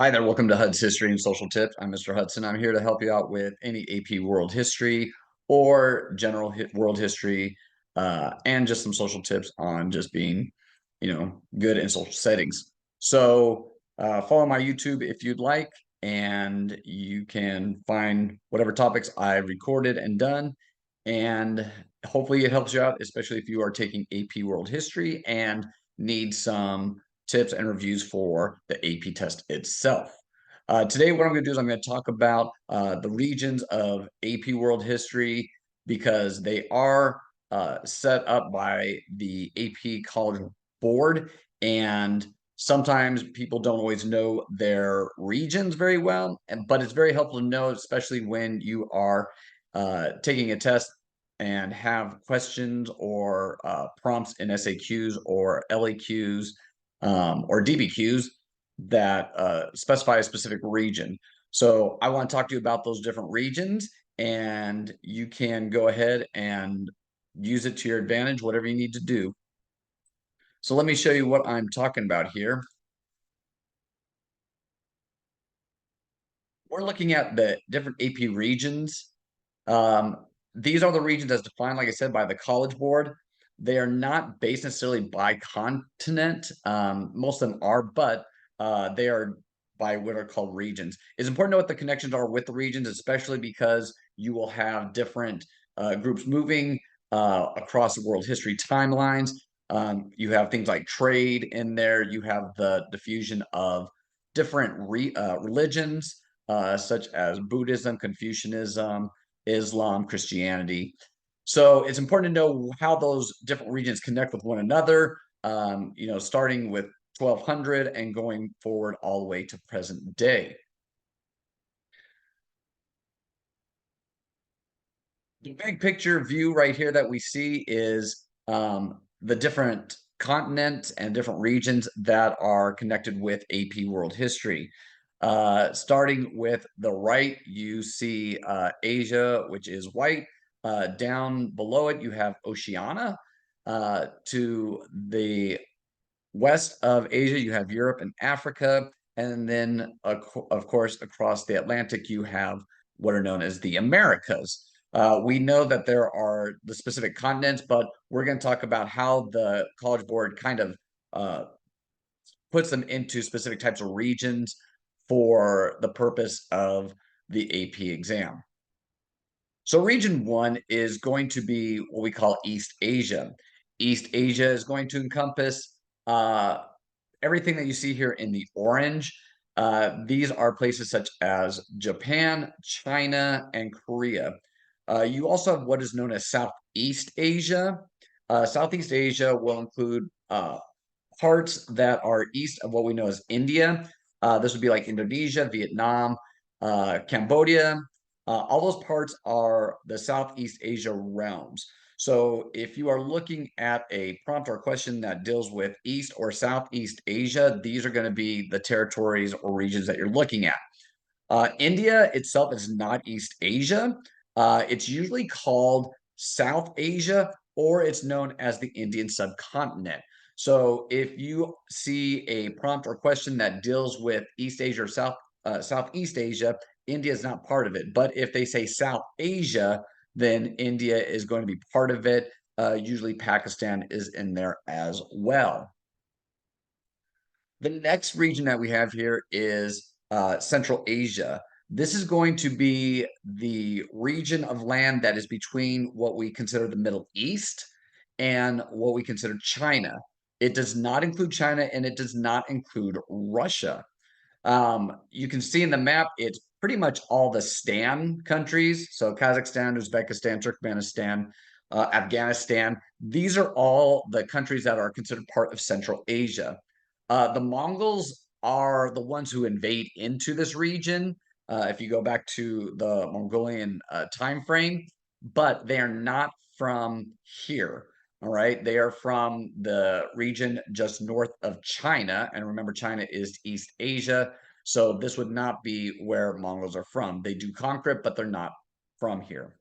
Hi there, welcome to HUD's History and Social Tips. I'm Mr. Hudson. I'm here to help you out with any AP World History or general world history, and just some social tips on just being, good in social settings. So follow my YouTube if you'd like, and you can find whatever topics I've recorded and done. And hopefully it helps you out, especially if you are taking AP World History and need some tips and reviews for the AP test itself. Today, what I'm going to do is I'm going to talk about the regions of AP World History because they are set up by the AP College Board, and sometimes people don't always know their regions very well, but it's very helpful to know, especially when you are taking a test and have questions or prompts in SAQs or LAQs or DBQs that specify a specific region. So I want to talk to you about those different regions, and you can go ahead and use it to your advantage, whatever you need to do. So let me show you what I'm talking about here. We're looking at the different AP regions. These are the regions as defined, like I said, by the College Board. They are not based necessarily by continent. Most of them are, but they are by what are called regions. It's important to know what the connections are with the regions, especially because you will have different groups moving across the world history timelines. You have things like trade in there. You have the diffusion of different religions, such as Buddhism, Confucianism, Islam, Christianity. So it's important to know how those different regions connect with one another, starting with 1200 and going forward all the way to present day. The big picture view right here that we see is the different continents and different regions that are connected with AP World History. Starting with the right, you see Asia, which is white. Down below it, you have Oceania. To the west of Asia, you have Europe and Africa. And then, of course, across the Atlantic, you have what are known as the Americas. We know that there are the specific continents, but we're going to talk about how the College Board kind of uh, puts them into specific types of regions for the purpose of the AP exam. So region one is going to be what we call East Asia. East Asia is going to encompass everything that you see here in the orange. These are places such as Japan, China, and Korea. You also have what is known as Southeast Asia. Southeast Asia will include parts that are east of what we know as India. This would be like Indonesia, Vietnam, Cambodia. All those parts are the Southeast Asia realms. So if you are looking at a prompt or a question that deals with East or Southeast Asia, these are going to be the territories or regions that you're looking at. India itself is not East Asia. It's usually called South Asia, or it's known as the Indian subcontinent. So if you see a prompt or question that deals with East Asia or Southeast Asia, India is not part of it. But if they say South Asia, then India is going to be part of it. Usually Pakistan is in there as well. The next region that we have here is Central Asia. This is going to be the region of land that is between what we consider the Middle East and what we consider China. It does not include China, and it does not include Russia. You can see in the map, it's pretty much all the Stan countries. So Kazakhstan, Uzbekistan, Turkmenistan, Afghanistan. These are all the countries that are considered part of Central Asia. The Mongols are the ones who invade into this region. If you go back to the Mongolian time frame, but they are not from here. All right, they are from the region just north of China, and remember, China is East Asia, so this would not be where Mongols are from. They do conquer it, but they're not from here.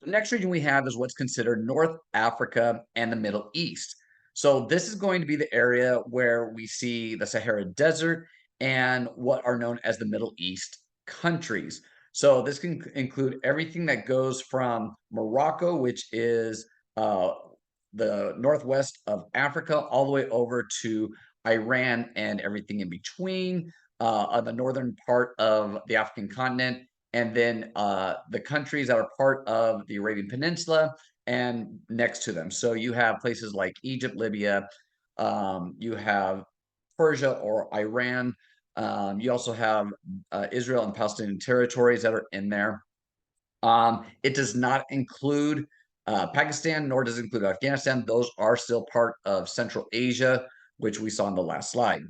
The next region we have is what's considered North Africa and the Middle East. So this is going to be the area where we see the Sahara Desert and what are known as the Middle East countries. So this can include everything that goes from Morocco, which is uh, the northwest of Africa, all the way over to Iran and everything in between, on the northern part of the African continent, and then the countries that are part of the Arabian Peninsula and next to them. So you have places like Egypt, Libya, you have Persia or Iran. You also have Israel and Palestinian territories that are in there. It does not include Pakistan, nor does it include Afghanistan. Those are still part of Central Asia, which we saw in the last slide.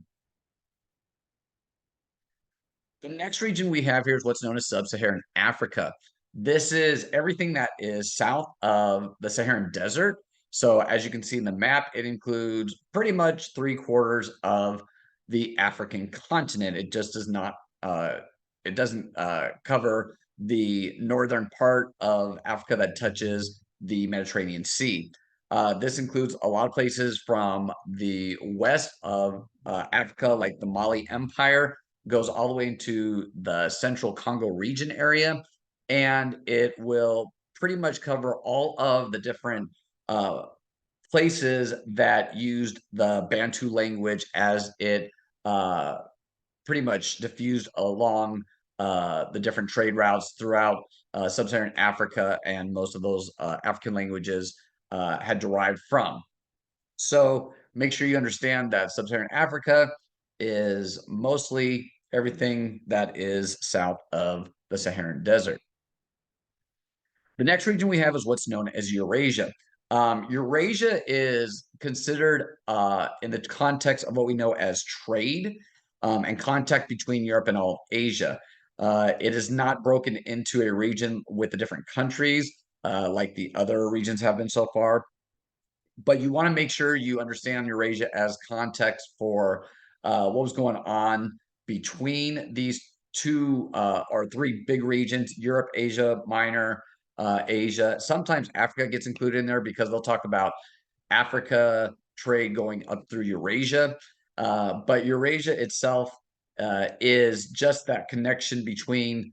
The next region we have here is what's known as Sub-Saharan Africa. This is everything that is south of the Saharan Desert. So as you can see in the map, it includes pretty much 3/4 of the African continent. It just does not, it doesn't cover the northern part of Africa that touches the Mediterranean Sea. This includes a lot of places from the west of Africa, like the Mali Empire, goes all the way into the central Congo region area, and it will pretty much cover all of the different uh, places that used the Bantu language as it uh, pretty much diffused along the different trade routes throughout sub-Saharan Africa, and most of those African languages had derived from. So make sure you understand that sub-Saharan Africa is mostly everything that is south of the Saharan Desert. The next region we have is what's known as Eurasia. Eurasia is considered in the context of what we know as trade and contact between Europe and all of Asia. It is not broken into a region with the different countries like the other regions have been so far, but you want to make sure you understand Eurasia as context for what was going on between these two or three big regions: Europe, Asia Minor, Asia. Sometimes Africa gets included in there because they'll talk about Africa trade going up through Eurasia. But Eurasia itself is just that connection between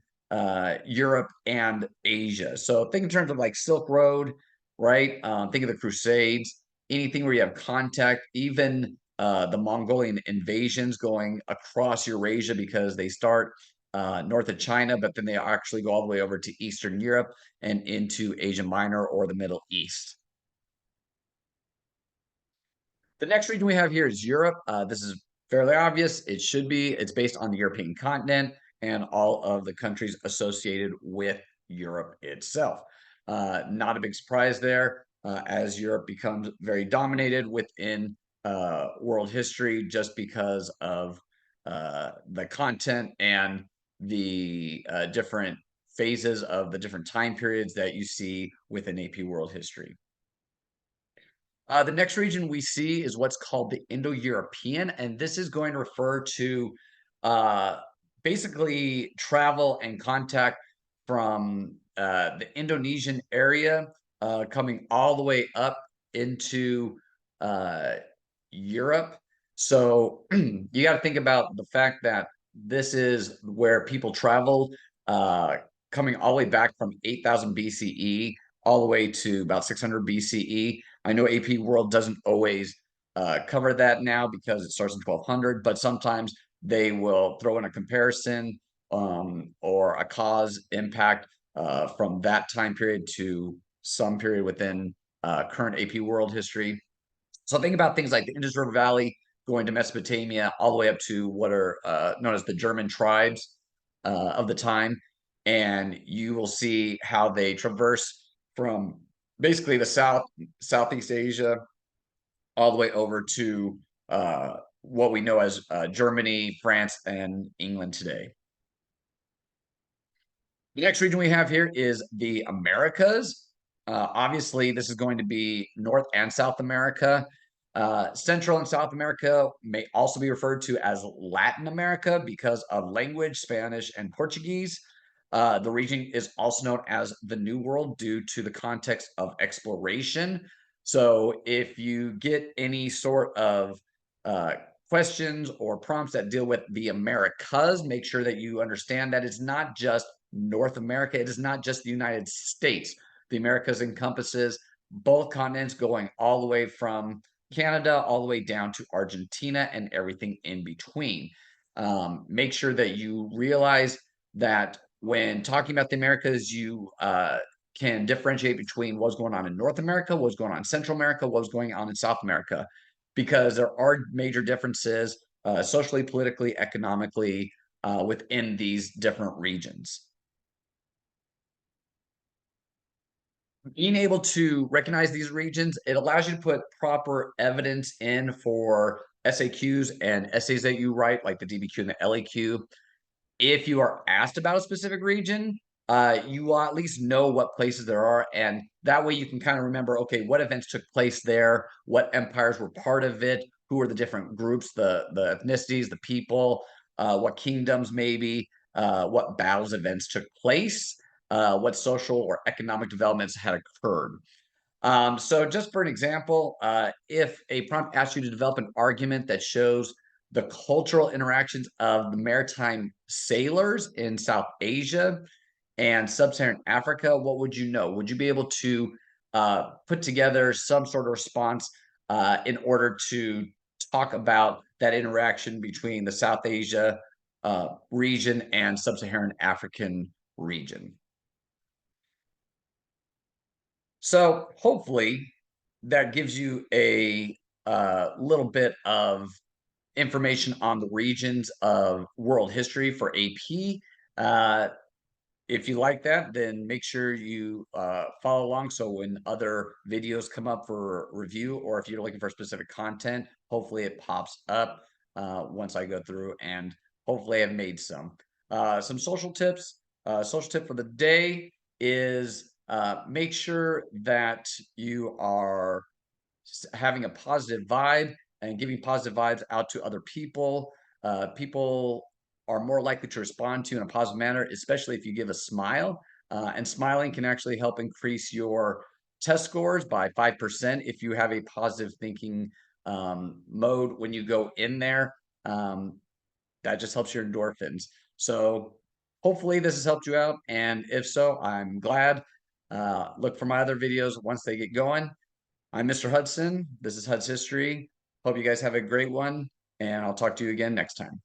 Europe and Asia. So think in terms of like Silk Road, right? Think of the Crusades, anything where you have contact, even the Mongolian invasions going across Eurasia because they start north of China, but then they actually go all the way over to Eastern Europe and into Asia Minor or the Middle East. The next region we have here is Europe. This is fairly obvious. It should be. It's based on the European continent and all of the countries associated with Europe itself. Not a big surprise there, as Europe becomes very dominated within world history just because of the content and the different phases of the different time periods that you see within AP World History. The next region we see is what's called the Indo-European, and this is going to refer to uh, basically travel and contact from the Indonesian area, coming all the way up into uh, Europe. So you got to think about the fact that this is where people traveled, uh, coming all the way back from 8,000 BCE all the way to about 600 BCE. I know AP World doesn't always cover that now because it starts in 1200, but sometimes they will throw in a comparison or a cause impact from that time period to some period within current AP World history. So think about things like the Indus River Valley going to Mesopotamia all the way up to what are known as the German tribes of the time. And you will see how they traverse from basically the Southeast Asia all the way over to what we know as Germany, France, and England today. The next region we have here is the Americas. Obviously, this is going to be North and South America. Central and South America may also be referred to as Latin America because of language, Spanish, and Portuguese. The region is also known as the New World due to the context of exploration. So if you get any sort of uh, questions or prompts that deal with the Americas, make sure that you understand that it's not just North America. It is not just the United States. The Americas encompasses both continents, going all the way from Canada all the way down to Argentina and everything in between. Make sure that you realize that when talking about the Americas, you can differentiate between what's going on in North America, what's going on in Central America, what's going on in South America, because there are major differences socially, politically, economically within these different regions. Being able to recognize these regions, it allows you to put proper evidence in for SAQs and essays that you write, like the DBQ and the LAQ. If you are asked about a specific region, you will at least know what places there are, and that way you can kind of remember, okay, what events took place there, what empires were part of it, who are the different groups, the ethnicities, the people, what kingdoms maybe, what battles events took place, what social or economic developments had occurred. So just for an example, if a prompt asks you to develop an argument that shows the cultural interactions of the maritime sailors in South Asia and sub-Saharan Africa, what would you know? Would you be able to put together some sort of response in order to talk about that interaction between the South Asia region and sub-Saharan African region? So hopefully that gives you a little bit of information on the regions of world history for AP. If you like that, then make sure you follow along so when other videos come up for review, or if you're looking for specific content, hopefully it pops up once I go through, and hopefully I've made some. Some social tips. Social tip for the day is make sure that you are having a positive vibe and giving positive vibes out to other people. People are more likely to respond to you in a positive manner, especially if you give a smile. And smiling can actually help increase your test scores by 5% if you have a positive thinking mode when you go in there. Um, that just helps your endorphins. So hopefully this has helped you out. And if so, I'm glad. Look for my other videos once they get going. I'm Mr. Hudson. This is Hud's History. Hope you guys have a great one, and I'll talk to you again next time.